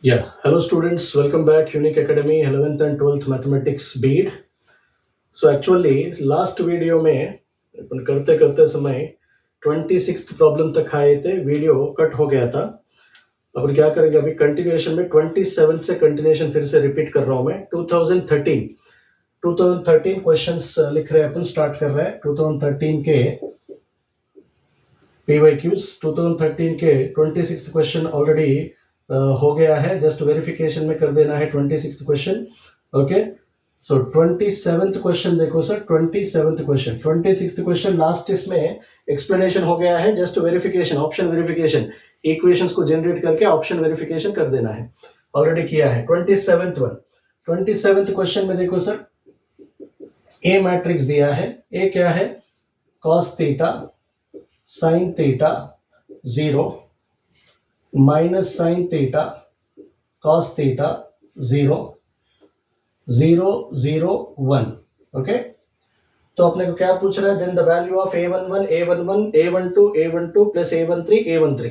Yeah, hello students, welcome back Unique Academy 11th and 12th Mathematics BEAD. So actually last video में अपन करते करते समय 26th problem तक आए थे, वीडियो कट हो गया था. अपन क्या करेंगे अभी कंटिन्यूएशन में 27 से कंटिन्यूएशन फिर से रिपीट कर रहा हूं मैं. 2013 क्वेश्चंस लिख रहे हैं अपन, स्टार्ट कर रहे हैं 2013 के PYQs. 2013 के 26th क्वेश्चन ऑलरेडी हो गया है, जस्ट वेरिफिकेशन में कर देना है 26th क्वेश्चन. ओके, सो 27th क्वेश्चन देखो sir. 27th question, 26th question last इसमें एक्सप्लेनेशन हो गया है, just verification, option verification, equations को जनरेट करके ऑप्शन वेरिफिकेशन कर देना है, ऑलरेडी किया है. 27th क्वेश्चन में देखो सर, ए मैट्रिक्स दिया है. ए क्या है? Cos theta sine theta 0 minus sine theta cos theta 0 0 0 1. Okay, तो अपने को क्या पूछ रहा है? Then the value of a11 a11 a12 a12 plus a13 a13.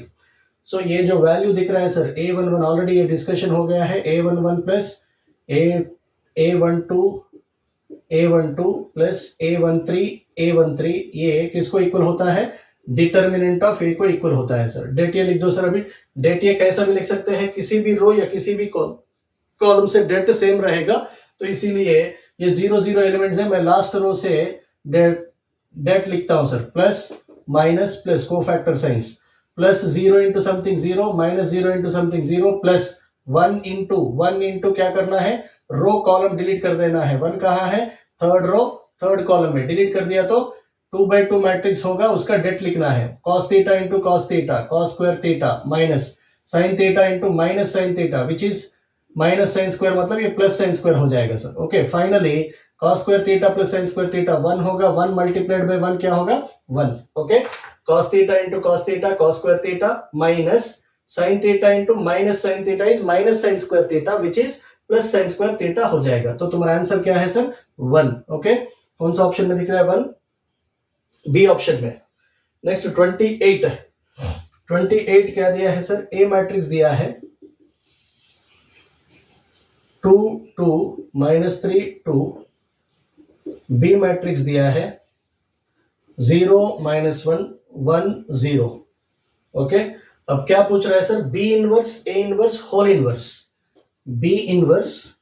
So ये जो वैल्यू दिख रहा है सर, a11 ऑलरेडी ये डिस्कशन हो गया है. a11 plus a12 plus a13 ये किसको इक्वल होता है? डिटर्मिनेंट ऑफ ए को इक्वल होता है सर. डेट ये लिख दो सर. अभी डेट ये कैसा भी लिख सकते हैं, किसी भी रो या किसी भी कॉलम से डेट सेम रहेगा, तो इसीलिए ये 0 0 एलिमेंट्स है. मैं लास्ट रो से डेट लिखता हूं sir. Plus minus plus cofactor science, plus 0 into something 0 minus 0 into something 0 plus 1 into क्या करना है? रो कॉलम डिलीट कर देना है. 1 कहाँ है? थर्ड रो थर्ड कॉलम में. डिलीट कर दिया तो 2/2 मैट्रिक्स होगा, उसका डेट लिखना है. cos theta into cos theta cos square theta minus sin theta into minus sin theta which is minus sin square, मतलब ये प्लस sin स्क्वायर हो जाएगा sir. Okay, finally cos square theta plus sin square theta 1 होगा. 1 multiplied by 1 क्या होगा? 1. Okay, cos theta into cos theta cos square theta minus sin theta into minus sin theta is minus sin square theta which is plus sin square theta हो जाएगा. तो तुम्हारा answer क्या है sir? 1. Okay, कौन सा ऑप्शन में दिख रहा है? 1 बी ऑप्शन में. नेक्स्ट 28 क्या दिया है सर? ए मैट्रिक्स दिया है 2 2 -3 2. बी मैट्रिक्स दिया है 0 -1 1 0. ओके, अब क्या पूछ रहा है sir? B inverse A inverse whole inverse. B inverse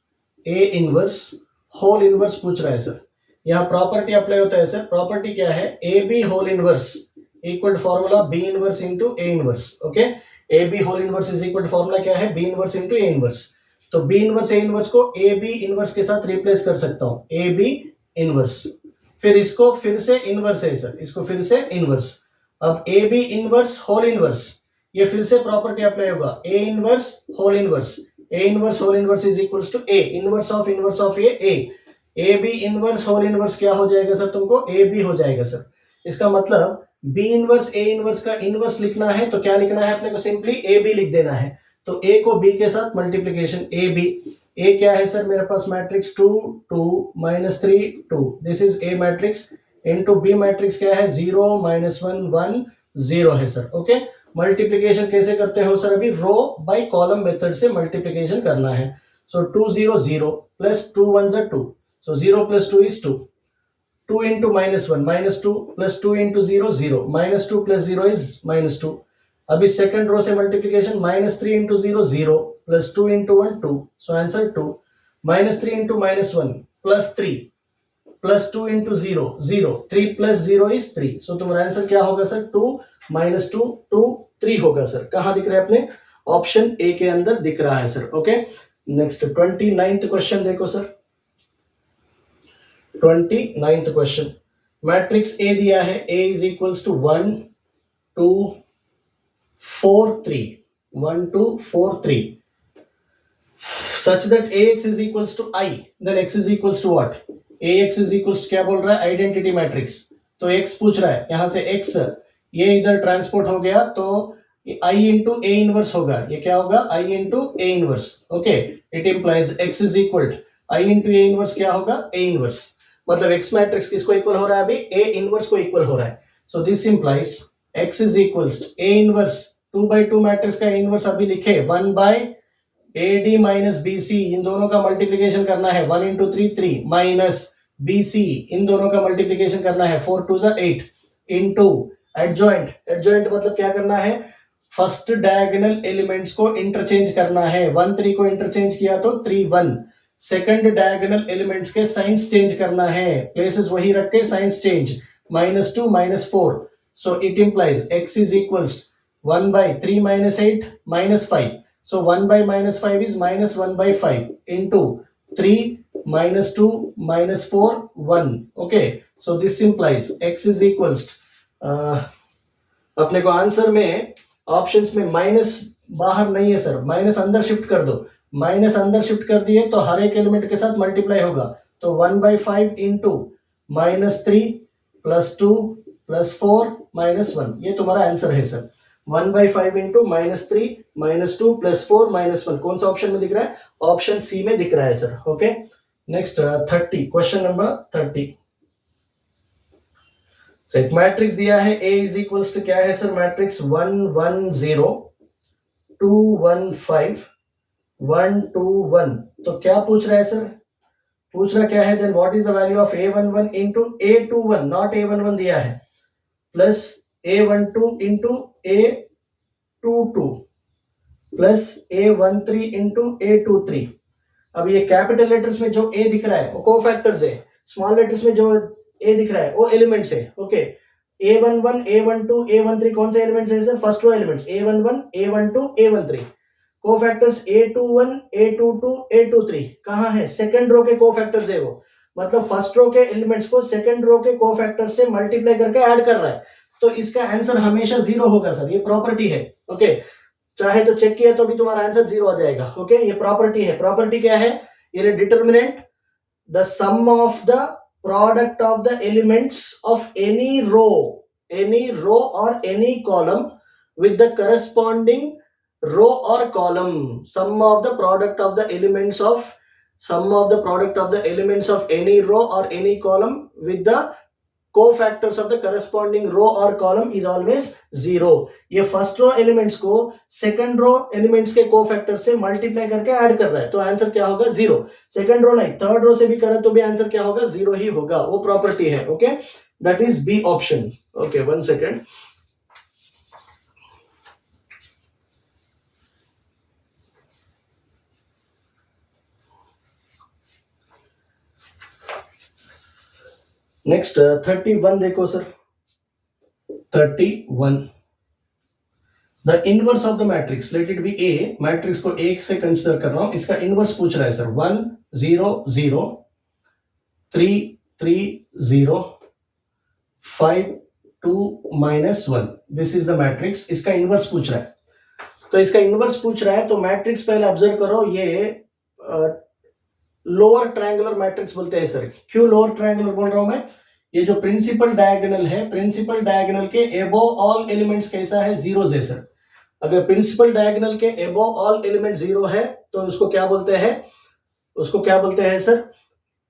A inverse whole inverse पूछ रहा है सर. यहाँ प्रॉपर्टी अप्लाई होता है सर. प्रॉपर्टी क्या है? A B whole inverse equal formula B inverse into A inverse. Okay, A B whole inverse is equal formula क्या है? B inverse into A inverse. तो बी इनवर्स ए इनवर्स को A B inverse के साथ replace कर सकता हूं. ए B inverse, फिर इसको फिर से इनवर्स है सर, इसको फिर से इनवर्स. अब A B inverse whole inverse, ये फिर से प्रॉपर्टी अप्लाई होगा. A inverse whole inverse, A inverse whole inverse is equals to A inverse of A B inverse whole inverse क्या हो जाएगा सर? तुमको ए बी हो जाएगा सर. इसका मतलब बी इनवर्स ए इनवर्स का इनवर्स लिखना है तो क्या लिखना है अपने को? सिंपली ए बी लिख देना है. तो ए को बी के साथ मल्टीप्लीकेशन ए बी. ए क्या है सर मेरे पास? Matrix 2 2 -3 2. This is a matrix into B matrix क्या है? 0 -1 1 0 है सर. ओके, मल्टीप्लीकेशन कैसे करते हो सर? अभी रो बाय कॉलम मेथड से मल्टीप्लीकेशन करना है. सो 2 0 0 plus 2 1 2. So 0 plus 2 is 2. 2 into -1 -2 plus 2 into 0 0. -2 plus 0 is -2. अभी सेकंड रो से multiplication -3 into 0 0 plus 2 into 1 2. So answer 2. -3 into -1 plus 3 plus 2 into 0 0. 3 plus 0 is 3. So तुम्हारा आंसर क्या होगा सर? 2 -2 2 3 होगा सर. कहाँ दिख रहा है अपने? ऑप्शन ए के अंदर दिख रहा है sir. Okay, next 29th question देखो sir. 29th question, matrix A दिया है. A is equals to 1 2 4 3 1 2 4 3 such that ax is equals to I, then x is equals to what? ax is equals to क्या बोल रहा है? Identity matrix. तो x पूछ रहा है, यहां से x ये इधर ट्रांसपोर्ट हो गया तो I इंटू ए इनवर्स होगा. ये क्या होगा? I into A inverse. Okay, it implies x is equal I into A inverse क्या होगा? A inverse. मतलब x मैट्रिक्स किसको इक्वल हो रहा है? अभी a इनवर्स को इक्वल हो रहा है. So this implies x is equals to a inverse 2/2 matrix का इनवर्स अभी लिखे 1/2 AD माइनस BC इन दोनों का मल्टीप्लीकेशन करना है 1 into 3 3 माइनस BC इन दोनों का मल्टीप्लीकेशन करना है 4 2 8 into एडजॉइंट मतलब क्या करना है फर्स्ट डायगोनल एलिमेंट्स को इंटरचेंज करना है 1 3 को इंटरचेंज किया तो 3 1 सेकंड डायगोनल एलिमेंट्स के साइंस चेंज करना है प्लेसेस वही रख के science change -2 -4 so it implies x is equals 1 by 3 minus 8 minus 5 so 1 by minus 5 is minus 1 by 5 into 3 minus 2 minus 4 1 okay so this implies x is equals अपने को answer में options में minus बाहर नहीं है सर माइनस अंदर shift कर दो माइनस अंदर शिफ्ट कर दिए तो हर एक एलिमेंट के साथ मल्टीप्लाई होगा तो 1 by 5 into -3 +2 +4 -1 ये तुम्हारा आंसर है सर 1 by 5 into -3 -2 +4 -1 कौन सा ऑप्शन में दिख रहा है ऑप्शन सी में दिख रहा है sir okay next 30 question number 30 तो एक मैट्रिक्स दिया है A इज इक्वल्स टू क्या है सर मैट्रिक्स 1 1 0 2 1 5 1 2 1 तो क्या पूछ रहा है सर पूछ रहा क्या है then what is the value of A11 into A21 not A11 दिया है plus A12 into A22 plus A13 into A23 अब ये कैपिटल लेटर्स में जो A दिख रहा है वो कोफैक्टर्स है स्मॉल लेटर्स में जो A दिख रहा है वो एलिमेंट्स है ओके A11 A12 A13 कौन से एलिमेंट्स है sir first row elements A11 A12 A13 cofactors A21 A22 A23 कहां है सेकंड रो के कोफैक्टर्स है वो मतलब फर्स्ट रो के एलिमेंट्स को सेकंड रो के कोफैक्टर्स से मल्टीप्लाई करके ऐड कर रहा है तो इसका आंसर हमेशा 0 होगा सर ये प्रॉपर्टी है ओके चाहे तो चेक किया तो भी तुम्हारा आंसर 0 आ जाएगा ओके ये प्रॉपर्टी है प्रॉपर्टी क्या है ये determinant the sum of the product of the elements of any row or any column with the corresponding row or column sum of the product of the elements of any row or any column with the cofactors of the corresponding row or column is always 0 ये first row elements को second row elements के cofactor से multiply करके add कर रहा है तो answer क्या होगा 0 सेकंड रो नहीं थर्ड रो से भी करें तो भी आंसर क्या होगा 0 ही होगा वो प्रॉपर्टी है okay that is B option okay 1 second next 31 देखो sir 31 the inverse of the matrix let it be A matrix को एक से कंसीडर कर रहा हूं इसका इनवर्स पूछ रहा है sir 1 0 0 3 3 0 5 2 -1 this is the matrix इसका इनवर्स पूछ रहा है तो इसका इनवर्स पूछ रहा है तो मैट्रिक्स पहले ऑब्जर्व करो ये लोअर ट्रायंगुलर मैट्रिक्स बोलते हैं सर क्यों लोअर ट्रायंगुलर बोल रहा हूं मैं ये जो प्रिंसिपल डायगोनल है प्रिंसिपल डायगोनल के अबव ऑल एलिमेंट्स कैसा है जीरोस है सर अगर प्रिंसिपल डायगोनल के अबव ऑल एलिमेंट 0 है तो उसको क्या बोलते हैं सर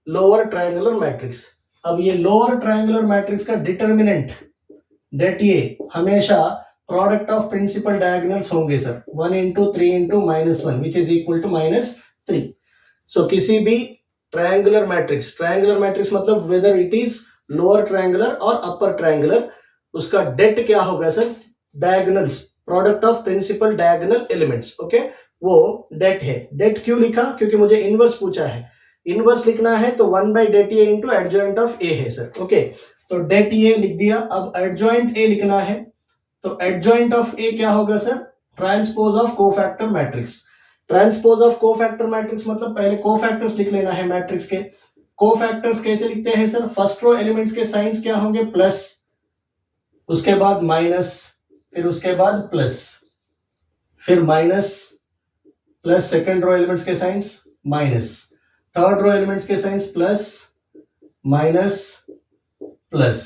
लोअर ट्रायंगुलर मैट्रिक्स अब ये लोअर ट्रायंगुलर मैट्रिक्स का डिटरमिनेंट डेट ये हमेशा प्रोडक्ट ऑफ प्रिंसिपल डायगोनल्स होंगे sir 1 into 3 into -1 which is equal to -3 so किसी भी ट्रायंगुलर मैट्रिक्स मतलब whether it is lower triangular और अपर ट्रायंगुलर उसका डेट क्या होगा sir diagonals product of principal diagonal elements okay वो डेट है डेट क्यों लिखा क्योंकि मुझे इनवर्स पूछा है इनवर्स लिखना है तो 1 by det a into adjoint of a है सर ओके तो det a लिख दिया अब adjoint a लिखना है तो adjoint of a क्या होगा sir transpose of cofactor matrix transpose of cofactor matrix मतलब पहले कोफैक्टर्स लिख लेना है मैट्रिक्स के कोफैक्टर्स कैसे लिखते हैं सर फर्स्ट रो एलिमेंट्स के साइंस क्या होंगे प्लस उसके बाद माइनस फिर उसके बाद प्लस फिर minus plus second row elements के signs minus third row elements के साइंस प्लस माइनस प्लस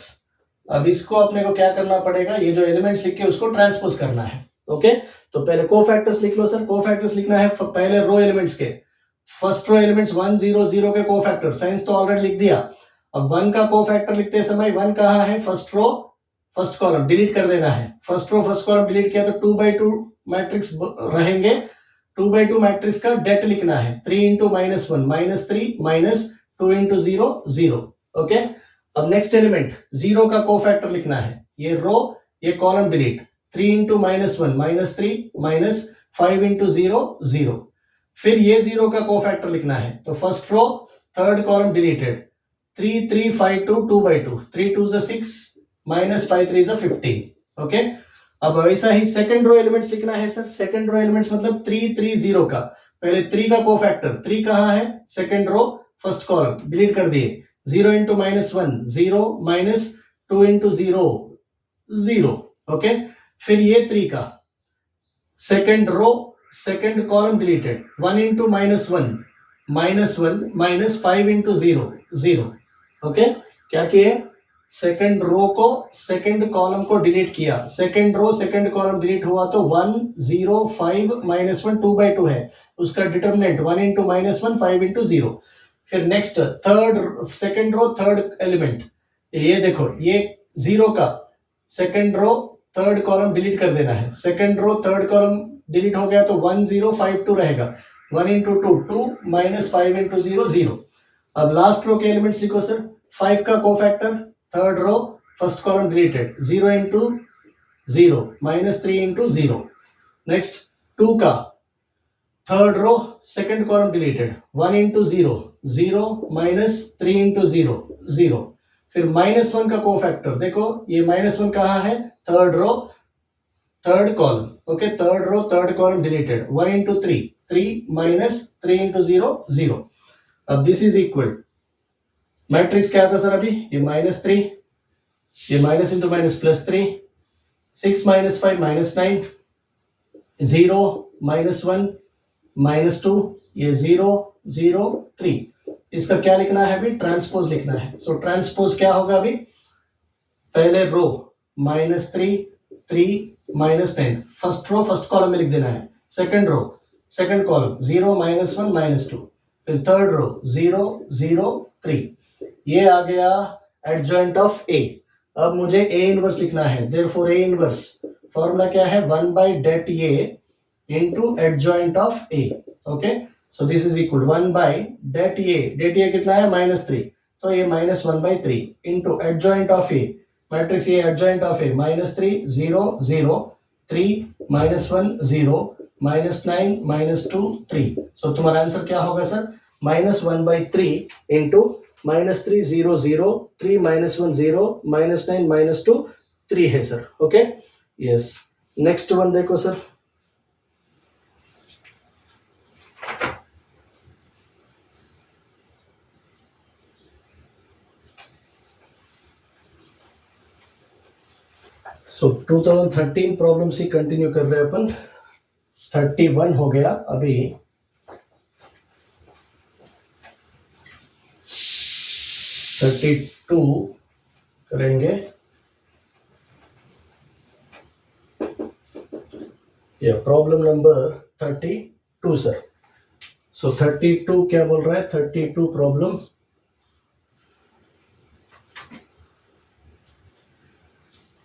अब इसको अपने को क्या करना पड़ेगा ये जो एलिमेंट्स लिख के उसको ट्रांसपोज करना है ओके तो पहले कोफैक्टर्स लिख लो सर कोफैक्टर्स लिखना है पहले रो एलिमेंट्स के फर्स्ट रो एलिमेंट्स 1 0 0 के कोफैक्टर साइंस तो ऑलरेडी लिख दिया अब 1 का कोफैक्टर लिखते समय 1 कहाँ है first row first column delete कर देना है first row first column delete किया तो 2 by 2 मैट्रिक्स रहेंगे 2/2 मैट्रिक्स का डेट लिखना है 3 इंटू -1 -3 -2 इंटू 0 0. ओके, अब नेक्स्ट एलिमेंट 0 का कोफैक्टर लिखना है. ये रो ये कॉलम डिलीट 3 इंटू -1 -3 -5 इंटू 0 0. फिर ये 0 का कोफैक्टर लिखना है. तो first row third column deleted 3 3 5 2 2/2 3 2 6 -5 3 15. Okay, अब वैसा ही सेकंड रो एलिमेंट्स लिखना है सर. सेकंड रो एलिमेंट्स मतलब 3 3 0 का पहले 3 का कोफैक्टर 3 कहाँ है second row first column delete कर दिए 0 इंटू -1 0 -2 इंटू 0 0. ओके, फिर ये 3 का second row second column deleted 1 into -1 -5 into 0 0. Okay, क्या किए सेकंड रो को सेकंड कॉलम को डिलीट किया. Second row second column delete हुआ तो 1 0 5 -1 2/2 है उसका डिटर्मिनेंट 1 इंटू -1 5 इंटू 0. फिर next third second row third element ये देखो ये 0 का second row third column delete कर देना है. Second row third column delete हो गया तो 1 0 5 2 रहेगा 1 इंटू 2 2 -5 इंटू 0 0. अब लास्ट रो के एलिमेंट्स लिखो सर. 5 का cofactor third row first column deleted 0 into 0 -3 into 0. Next 2 का third row second column deleted 1 into 0 0 -3 into 0 0. फिर -1 का कोफैक्टर देखो ये -1 कहाँ है third row third column. Okay, third row third column deleted 1 into 3 3 -3 into 0 0. अब दिस इज इक्वल मैट्रिक्स क्या था सर अभी ये -3 ये माइनस इंटू माइनस +3 6 -5 -9 0 -1 -2 ये 0 0 3. इसका क्या लिखना है अभी ट्रांसपोज लिखना है. सो ट्रांसपोज क्या होगा अभी पहले row -3 3 -10 first row first column में लिख देना है. Second row second column 0 -1 -2. फिर थर्ड रो 0 0 3. ये आ गया एडजॉइंट ऑफ ए. अब मुझे ए इनवर्स लिखना है. देयरफॉर ए इनवर्स फॉर्मूला क्या है 1/det A into adjoint of A. Okay, so this is equal 1/det A. det A कितना है -3 तो ये -1/3 into adjoint of A matrix ये एडजॉइंट ऑफ ए -3 0 0 3 -1 0 -9 -2 3. सो तुम्हारा आंसर क्या होगा सर -1/3 इनटू -3 0 0 3 -1 0 -9 -2 3 है sir. Okay, yes. Next one देखो सर. सो 2013 प्रॉब्लम्स ही कंटिन्यू कर रहे हैं अपन. 31 हो गया अभी. 32 करेंगे. या प्रॉब्लम नंबर 32 सर. सो 32 क्या बोल रहा है 32 problem.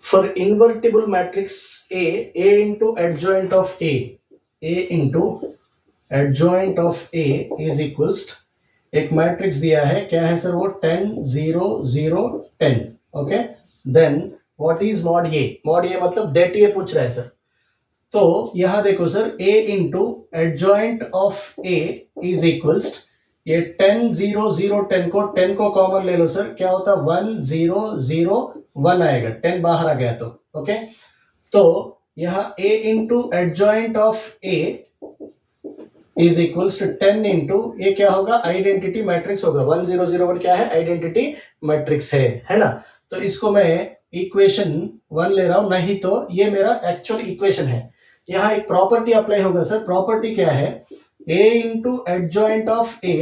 For invertible matrix A into adjoint of A into adjoint of A is equals एक मैट्रिक्स दिया है. क्या है सर वो 10 0 0 10. Okay, then what is mod A. Mod A मतलब det A पूछ रहा है सर. तो यहां देखो sir A into adjoint of A is equals ये 10 0 0 10 को कॉमन ले लो सर. क्या होता 1 0 0 1 आएगा 10 बाहर आ गया तो. ओके, तो यहां A into adjoint of A is equals to 10 into ये क्या होगा आइडेंटिटी मैट्रिक्स होगा. 1 0 0 1 क्या है आइडेंटिटी मैट्रिक्स है ना. तो इसको मैं इक्वेशन 1 ले रहा हूं नहीं तो ये मेरा एक्चुअल इक्वेशन है. यहाँ एक प्रॉपर्टी अप्लाई होगा सर. प्रॉपर्टी क्या है A into adjoint of A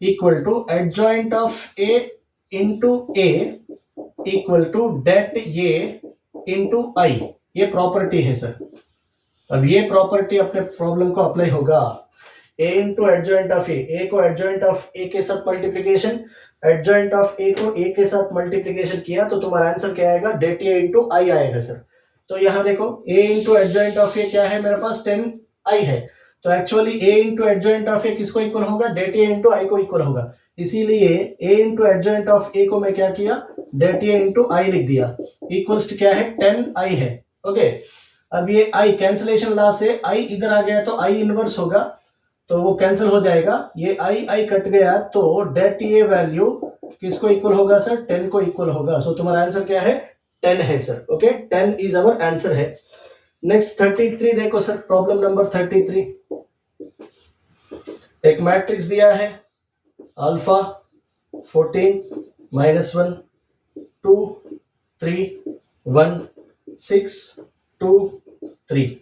equal to adjoint of A into A equal to det A into I. ये प्रॉपर्टी है सर. अब ये प्रॉपर्टी अपने प्रॉब्लम को अप्लाई होगा. A into adjoint of A को एडजॉइंट ऑफ A के साथ मल्टीप्लीकेशन एडजॉइंट ऑफ A को A के साथ मल्टीप्लीकेशन किया तो तुम्हारा आंसर क्या आएगा det A इंटू I आएगा सर. तो यहाँ देखो A into adjoint of A क्या है मेरे पास 10 I है तो actually a into adjoint of a किसको इक्वल होगा, डेट a इंटू आई को इक्वल होगा, इसीलिए a into adjoint of a को मैं क्या किया, डेट a इंटू आई लिख दिया, इक्वल्स क्या है 10i है। ओके, अब ये i कैंसिलेशन लॉ से i इधर आ गया तो i इनवर्स होगा, तो वो कैंसिल हो जाएगा, ये i कट गया, तो डेट a वैल्यू किसको इक्वल होगा सर, 10 को इक्वल होगा। सो तुम्हारा आंसर क्या है, 10 है sir. Okay, 10 is our answer है। नेक्स्ट 33 देखो सर, प्रॉब्लम नंबर 33। एक मैट्रिक्स दिया है, alpha 14 -1 2 3 1 6 2 3।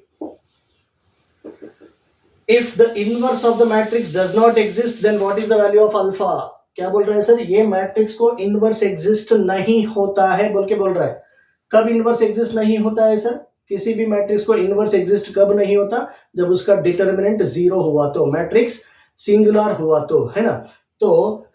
If the inverse of the matrix does not exist, then what is the value of alpha? क्या बोल रहा है सर, ये मैट्रिक्स को इनवर्स एग्जिस्ट नहीं होता है बोल के बोल रहा है। कब इनवर्स एग्जिस्ट नहीं होता है सर, किसी भी मैट्रिक्स को इनवर्स एग्जिस्ट कब नहीं होता, जब उसका डिटर्मिनेंट 0 हुआ तो, मैट्रिक्स सिंगुलर हुआ तो, है ना। तो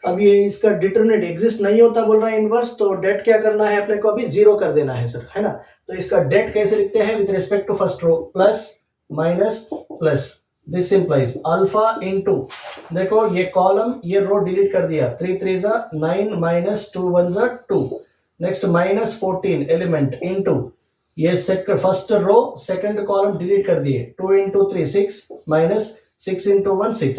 अब ये इसका डिटर्मिनेंट एग्जिस्ट नहीं होता बोल रहा है इनवर्स, तो डेट क्या करना है अपने को, अभी 0 कर देना है सर, है ना। तो इसका डेट कैसे लिखते हैं, with respect to first row, plus minus plus, this implies alpha into, देखो ये कॉलम ये रो डिलीट कर दिया, 3 3 9 minus 2 1 2, next minus 14 element into ये first row second column delete कर दिए, 2 into 3 6 minus 6 into 1 6,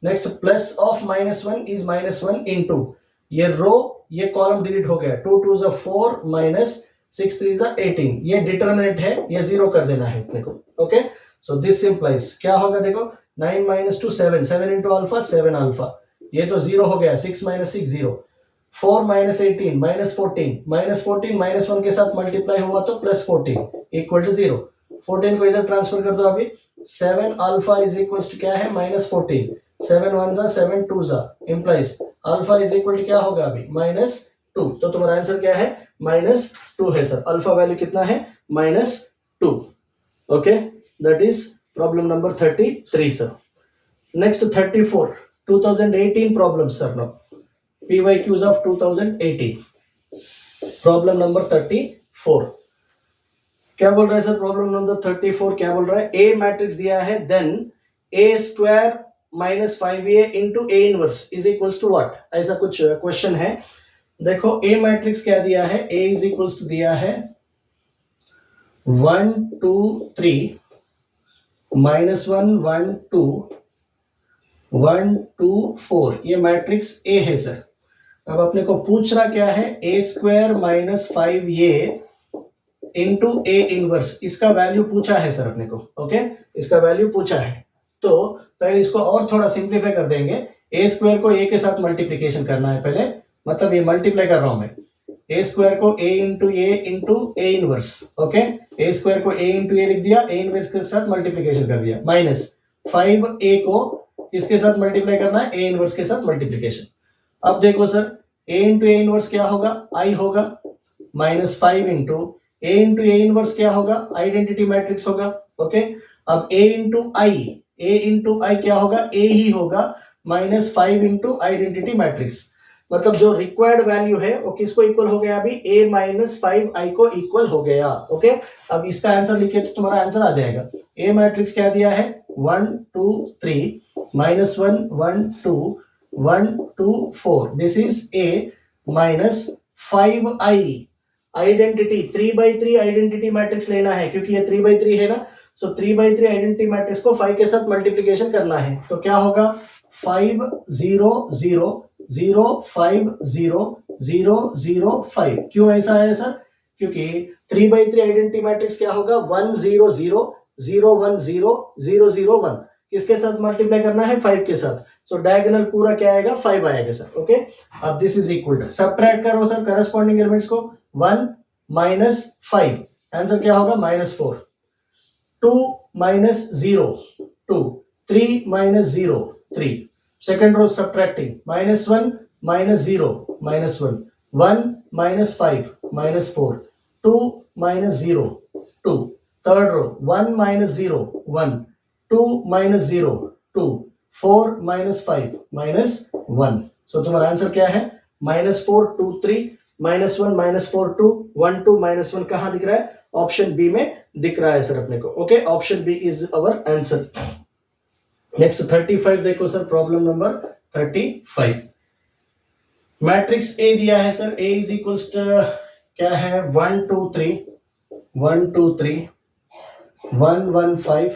next plus of -1 is -1 into ये row ये कॉलम डिलीट हो गया, 2 2 4 माइनस 6 3 18, ये डिटर्मिनेंट है, ये 0 कर देना है अपने को। ओके, सो दिस इंप्लाइज क्या होगा, देखो 9 - 2 7 7 इंटू अल्फा 7 अल्फा, ये तो 0 हो गया, 6 - 6 0, 4 - 18 -14 -1 के साथ मल्टीप्लाई हुआ तो प्लस 14 इक्वल टू 0, 14 को इधर ट्रांसफर कर दो अभी, 7 अल्फा इज इक्वल टू क्या है, -14, 7 1 7 2 implies alpha is equal to क्या होगा अभी, -2, तो तुम्हारा आंसर क्या है, -2 है सर। अल्फा वैल्यू कितना है, -2। Okay, that is problem number 33 sir. Next 34, 2018 problems sir, now PYQs of 2018, problem number 34 क्या बोल रहा है सर, प्रॉब्लम नंबर 34 क्या बोल रहा है, ए मैट्रिक्स दिया है, then a² - 5a into a inverse is equals to what, ऐसा कुछ क्वेश्चन है। देखो ए मैट्रिक्स क्या दिया है, a इज इक्वल्स टू दिया है 1 2 3 -1 1 2 1 2 4, ये मैट्रिक्स ए है सर। अब अपने को पूछ रहा क्या है, a² - 5a into A inverse, इसका वैल्यू पूछा है सर अपने को। ओके, इसका वैल्यू पूछा है, तो पहले इसको और थोड़ा सिंप्लीफाई कर देंगे, a² को a के साथ मल्टीप्लीकेशन करना है पहले, मतलब ये मल्टीप्लाई कर रहा हूं मैं, a² को a into A inverse, okay, a² को a इंटू ए लिख दिया, a इनवर्स के साथ मल्टीप्लीकेशन कर दिया, माइनस 5a को किसके साथ मल्टीप्लाई करना है, a इनवर्स के साथ मल्टीप्लीकेशन। अब देखो sir, a into A inverse क्या होगा, i होगा, -5 into a into A inverse क्या होगा, आइडेंटिटी मैट्रिक्स होगा। ओके, अब a इंटू आई क्या होगा, a ही होगा, -5 इंटू आइडेंटिटी मैट्रिक्स, मतलब जो रिक्वायर्ड वैल्यू है वो किसको इक्वल हो गया अभी, a - 5i को इक्वल हो गया। ओके, अब इसका आंसर लिखे तो तुम्हारा आंसर आ जाएगा। a मैट्रिक्स क्या दिया है, 1 2 3 -1 1 2 1 2 4, this is a -5i, identity 3/3 identity matrix लेना है, क्योंकि ये 3/3 है ना, सो 3/3 आइडेंटिटी मैट्रिक्स को 5 के साथ मल्टीप्लीकेशन करना है, तो क्या होगा, 5 0 0 0 5 0 0 0 5। क्यों ऐसा है सर, क्योंकि 3/3 आइडेंटिटी मैट्रिक्स क्या होगा, 1 0 0 0 1 0 0 0 1, किसके साथ मल्टीप्लाई करना है, 5 के साथ, सो डायगोनल पूरा क्या आएगा, 5 आएगा सर। ओके, अब this is equal to, subtract करो सर करस्पॉन्डिंग एलिमेंट्स को, 1 - 5, आंसर क्या होगा, -4, 2 - 0 2, 3 - 0 3, second row subtracting, -1 - 0 -1 1 - 5 -4 2 - 0 2, third row 1 - 0 1 2 - 0 2 4 - 5 -1, so तुम्हारा आंसर क्या है, -4 2 3 -1 -4 2 1 2 -1, कहां दिख रहा है, ऑप्शन बी में दिख रहा है सर अपने को। Okay, option B is our answer. Next 35 देखो sir, problem number 35। Matrix A दिया है sir, A is equals to क्या है 1 2 3 1 2 3 1 1 5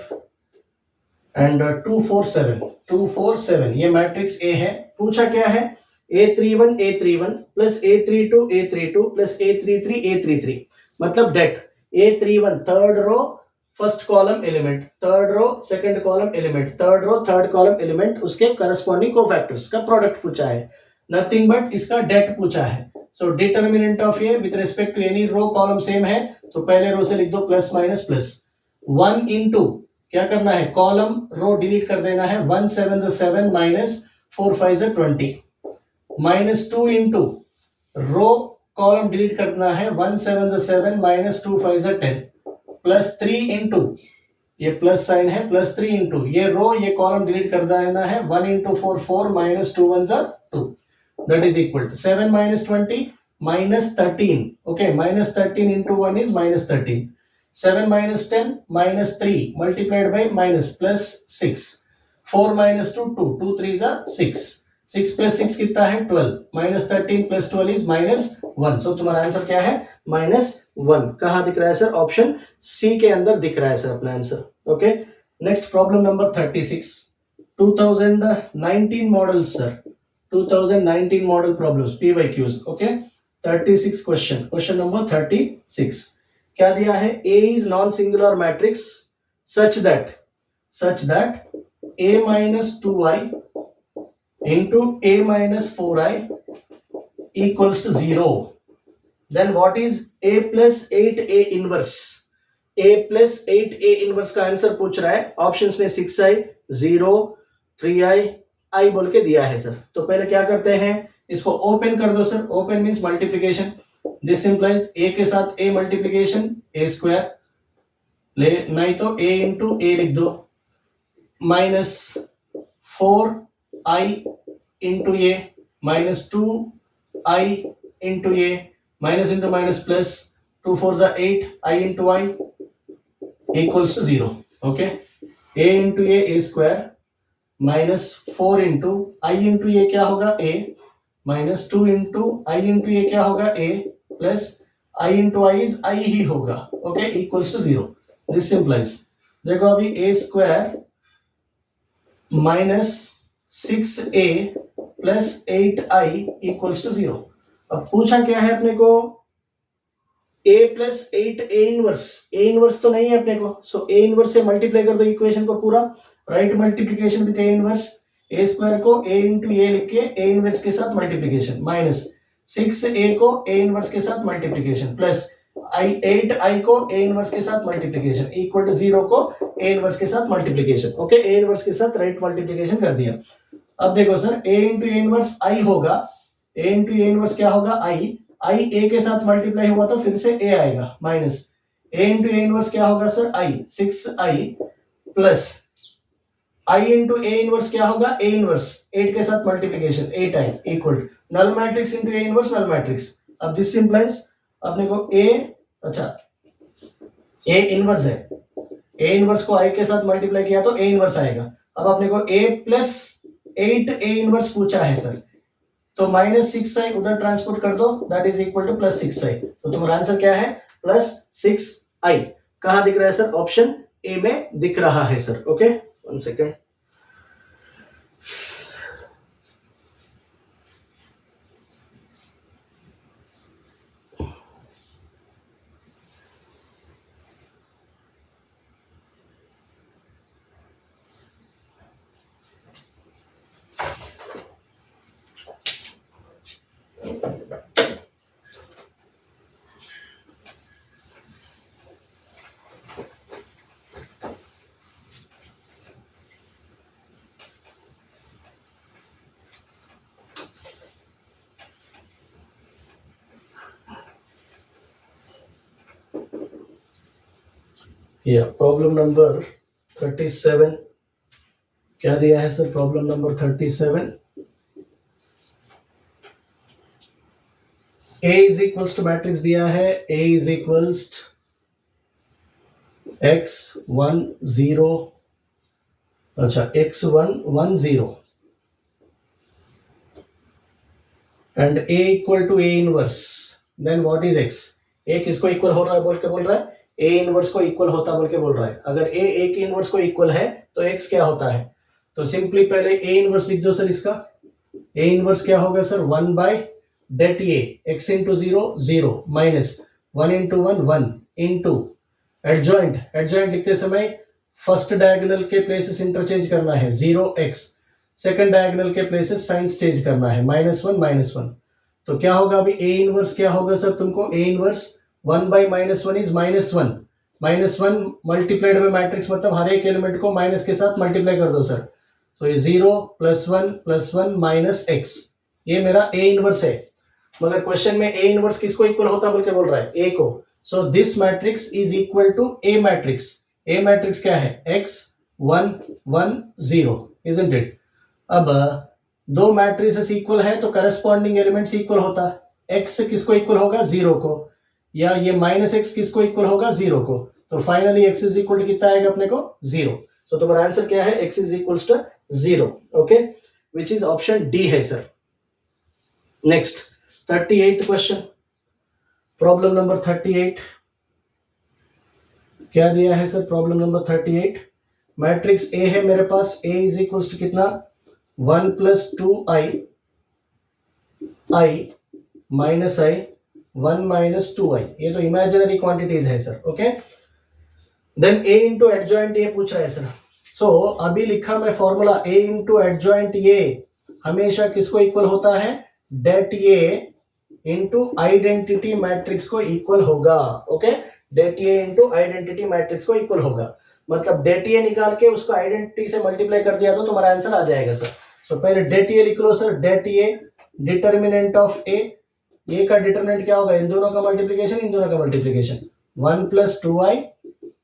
एंड 2 4 7 2 4 7। ये मैट्रिक्स ए है। पूछा क्या है, A31 plus A32 A32 plus A33 A33, मतलब det A31 third row first column element, third row second column element, third row third column element, उसके corresponding cofactors का प्रोडक्ट पूछा है, नथिंग बट इसका डेट पूछा है। So determinant of A with respect to any row column same है, तो पहले रो से लिख दो प्लस माइनस प्लस 1 इंटू क्या करना है, कॉलम रो डिलीट कर देना है, 1 7 7 minus 4 5 20, minus 2 into row column delete करना है, 1 7 7 माइनस 2 5 10, प्लस 3 इंटू ये प्लस साइन है, प्लस 3 इंटू ये रो ये कॉलम डिलीट कर देना है, 1 into 4 4 minus 2 1 2, that is equal to 7 minus 20 minus 13। Okay, minus 13 into 1 is minus 13, 7 minus 10 minus 3 multiplied by minus plus 6, 4 minus 2 2 2 3 are 6, 6 plus 6 कितना है 12, minus 13 plus 12 is minus 1। सो तुम्हारा answer क्या है minus 1। कहाँ दिख रहा है सर, ऑप्शन सी के अंदर दिख रहा है सर अपना answer. Okay, next problem number 36, 2019 model sir, 2019 model problems PYQs। Okay, 36 question number 36। क्या दिया है, A is non-singular matrix such that A minus 2i into A minus 4i equals to 0. Then what is A plus 8A inverse? A plus 8A inverse का answer पूछ रहा है। Options में 6i 0 3i i बोल के दिया है sir. तो पहले क्या करते हैं, इसको ओपन कर दो sir, open means multiplication, this implies A के साथ ए मल्टीप्लीकेशन ए स्क्वायर, ले नहीं तो ए इंटू ए लिख दो, minus 4i into A minus 2i into A, minus into minus plus 2 4 जा 8 i into i equals to 0। Okay, A into A square minus 4 into I into A क्या होगा A, minus 2 into I into A क्या होगा A, plus I into I is I ही होगा। Okay, equals to 0। This simplifies, देखो अभी A square minus 6a plus 8i equals to 0। अब पूछा क्या है अपने को, a plus 8a inverse, a inverse तो नहीं है अपने को, सो a इनवर्स से मल्टीप्लाई कर दो इक्वेशन को पूरा, right multiplication with a inverse, a square को a इंटू ए लिख के a इनवर्स के साथ मल्टीप्लीकेशन, माइनस 6a को a इनवर्स के साथ मल्टीप्लीकेशन, प्लस 8i को a इनवर्स के साथ मल्टीप्लीकेशन, इक्वल टू 0 को a इनवर्स के साथ मल्टीप्लीकेशन। ओके, a इनवर्स के साथ राइट मल्टीप्लीकेशन कर दिया। अब देखो sir, a into a inverse i होगा, a इंटू a इनवर्स क्या होगा i a के साथ मल्टीप्लाई हुआ तो फिर से a आएगा, minus a into a inverse क्या होगा sir i 6i plus i into a inverse क्या होगा a इनवर्स 8 के साथ multiplication 8i equal null matrix into a inverse null matrix. अब दिस इंप्लाइज अपने को a, अच्छा a इनवर्स है, a इनवर्स को i के साथ मल्टीप्लाई किया तो a इनवर्स आएगा। अब अपने को a प्लस 8a इनवर्स पूछा है सर, तो माइनस 6i उधर ट्रांसपोर्ट कर दो, that is equal two plus 6i। तो तुम्हारा आंसर क्या है प्लस 6i। कहां दिख रहा है सर, ऑप्शन ए में दिख रहा है sir. Okay, one second. Problem number 37 क्या दिया है sir, problem number 37, a is equals to matrix दिया है, a इज इक्वल्स x 1 0 अच्छा x1 1 0 and a equal to a inverse, then what is x? a किसको इक्वल हो रहा है बोल के बोल रहा है, a इनवर्स को इक्वल होता बोल के बोल रहा है। अगर a के इनवर्स को इक्वल है तो x क्या होता है? तो सिंपली पहले a इनवर्स लिख दो सर इसका। a इनवर्स क्या होगा sir, 1 by det a, x into 0 0 minus 1 into 1 1 into adjoint, adjoint लिखते समय फर्स्ट डायगोनल के प्लेसेस इंटरचेंज करना है 0x, सेकंड डायगोनल के प्लेसेस साइंस चेंज करना है -1 तो क्या होगा अभी a इनवर्स क्या होगा सर तुमको, a inverse 1 by -1 is -1 multiplied by matrix, मतलब हर एक एलिमेंट को माइनस के साथ मल्टीप्लाई कर दो सर। तो ये 0 + 1 माइनस x, ये मेरा a इनवर्स है। मगर क्वेश्चन में a इनवर्स किसको इक्वल होता बोल के बोल रहा है, a को। So this matrix is equal to a matrix. a matrix क्या है, x 1 1 0, इजंट इट। अब दो मैट्रिसेस इक्वल है तो करस्पॉन्डिंग एलिमेंट्स इक्वल होता है। x किसको इक्वल होगा, 0 को, या ये -x किसको इक्वल होगा, 0 को। तो finally x is equal to कितना आएगा अपने को, 0। सो तुम्हारा आंसर क्या है, x is equals to 0। Okay, which is option D है sir. Next 38th question, problem number 38 क्या दिया है sir, problem number 38 matrix A है मेरे पास, A इज इक्वल्स टू कितना, 1 + 2i i minus i 1 - 2i, ये तो इमेजिनरी क्वांटिटीज है sir. Okay, then a into adjoint a पूछ रहा है सर। सो अभी लिखा मैं formula, a into adjoint a हमेशा किसको इक्वल होता है, det a into identity matrix को इक्वल होगा। Okay, det a into identity matrix को इक्वल होगा, मतलब डेट a निकाल के उसको आइडेंटिटी से मल्टीप्लाई कर दिया तो तुम्हारा आंसर आ जाएगा सर। सो पहले डेट a लिख लो sir, det a determinant of a, a का डिटर्मिनेंट क्या होगा, इन दोनों का मल्टीप्लिकेशन, इन दोनों का multiplication, 1 + 2i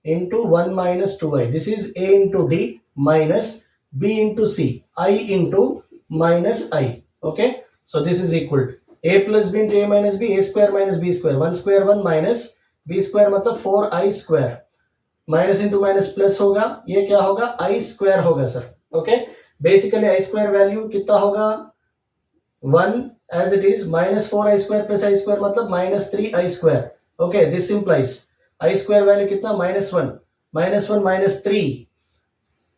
into 1 - 2i, this is a into d minus b into c, i into minus i। Okay, so this is equal a + b into a minus b, a square minus b square, 1 square 1 minus b square मतलब 4i square, minus into minus plus होगा, ये क्या होगा, i square होगा sir. Okay, basically i square value कितना होगा, 1 as it is, -4i square plus i square मतलब -3i square. Okay, this implies i square value कितना, -1 -3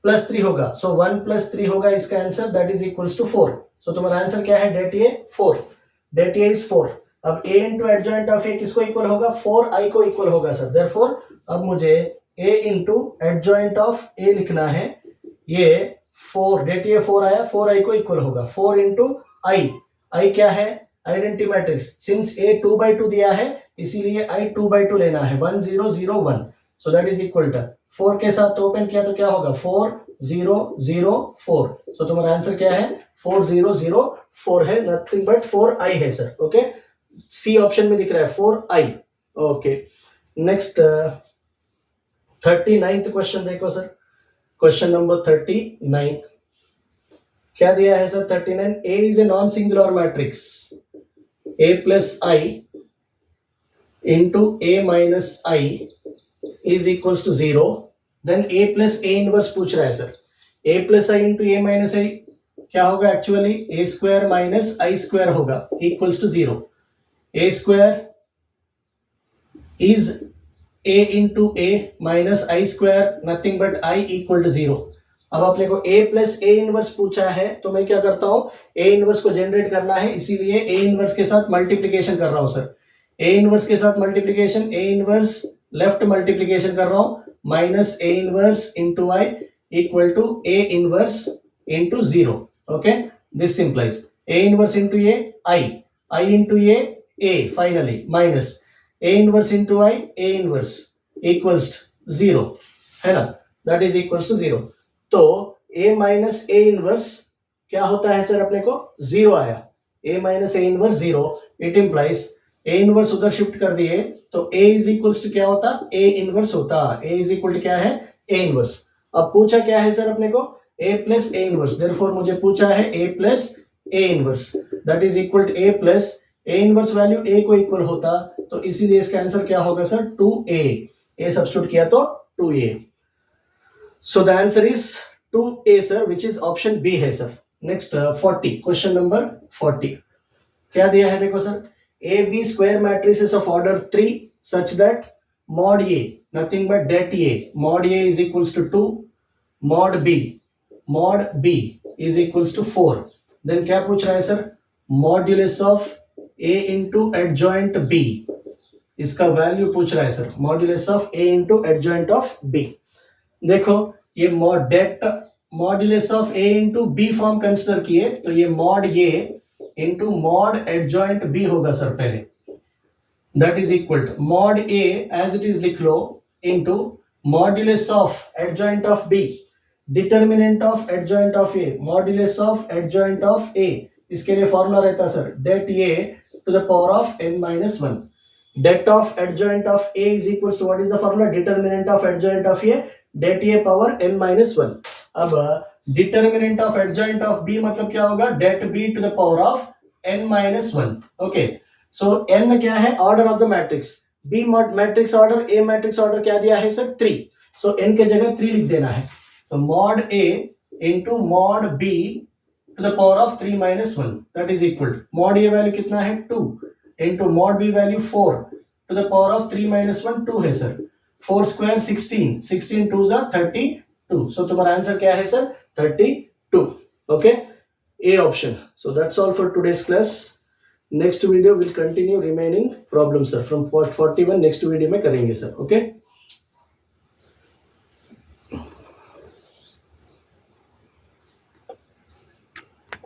प्लस 3 होगा, सो 1 + 3 होगा इसका answer, that is equals to 4। So तुम्हारा answer क्या है, det a 4, det a is 4। अब a into adjoint of a किसको इक्वल होगा, 4i को इक्वल होगा सर। देयरफॉर अब मुझे a into adjoint of a लिखना है, ये 4, डेट a 4 आया, 4i को इक्वल होगा, 4 इंटू i क्या है, आइडेंटिटी मैट्रिक्स, सिंस a 2/2 दिया है इसीलिए i 2/2 लेना है, 1 0 0 1, so that is equal to 4 के साथ ओपन किया तो क्या होगा, 4 0 0 4। सो तुम्हारा आंसर क्या है, 4 0 0 4 है, नथिंग बट 4i है सर। ओके, सी ऑप्शन में दिख रहा है 4i। Okay, next 39th question देखो सर, क्वेश्चन नंबर 39 क्या दिया है sir, 39, a is a non singular matrix, a + i into a - i is equals to 0, then a + a inverse पूछ रहा है sir. a + i into a - i क्या होगा, actually a square minus i square होगा, equals to 0। a square is a into a minus i square, nothing but i equal to 0। अब अपने को a + a inverse पूछा है तो मैं क्या करता हूं, a इनवर्स को जनरेट करना है इसीलिए a इनवर्स के साथ मल्टीप्लिकेशन कर रहा हूं सर। a इनवर्स के साथ multiplication, a inverse left multiplication कर रहा हूं, minus a inverse into i equal to a inverse into 0। Okay, this simplifies a inverse into a i into a finally minus a inverse into i a inverse equals 0 है ना, that is equals to 0। तो a minus a inverse क्या होता है sir, अपने को 0 आया, a minus a inverse 0, it implies a inverse उधर शिफ्ट कर दिए तो a इज इक्वल्स टू क्या होता, a इनवर्स होता, a इज इक्वल टू क्या है, a इनवर्स। अब पूछा क्या है सर अपने को, a + a इनवर्स, देयरफॉर मुझे पूछा है a + a inverse, that is equal to a + a inverse value a को इक्वल होता, तो इसीलिए इसका आंसर क्या होगा सर, 2a, a सब्स्टिट्यूट किया तो 2a। So the answer is 2a sir, which is option B है सर. Next 40, question number 40. क्या दिया है देखो सर, A B square matrices of order 3 such that mod a nothing but det a mod a is equals to 2, mod b is equals to 4. Then क्या पूछ रहा है sir, modulus of a into adjoint b, इसका value पूछ रहा है sir, modulus of a into adjoint of b. देखो ये modulus of a into b form consider किए तो ये mod a into mod adjoint b होगा सर पहले. That is equal to mod a as it is लिख लो into modulus of adjoint of b, determinant of adjoint of a, modulus of adjoint of a. इसके लिए formula रहता sir det a to the power of n minus 1. Det of adjoint of a is equals to what is the formula, determinant of adjoint of a det a power n minus 1. अब determinant of adjoint of b मतलब क्या होगा, det b to the power of n minus 1. okay. So n में क्या है, order of the matrix, b matrix order, a matrix order क्या दिया है सर 3. सो n के जगह 3 लिख देना है. तो mod a into mod b to the power of 3 minus 1 that is equal to mod a value कितना है 2 into mod b value 4 to the power of 3 minus 1 2 है सर. 4 स्क्वायर 16, 16 2 जा 32. सो तुम्हारा आंसर क्या है sir 32. Okay, A option. So that's all for today's class. Next video will continue remaining problem sir from 41 next video में करेंगे sir. Okay.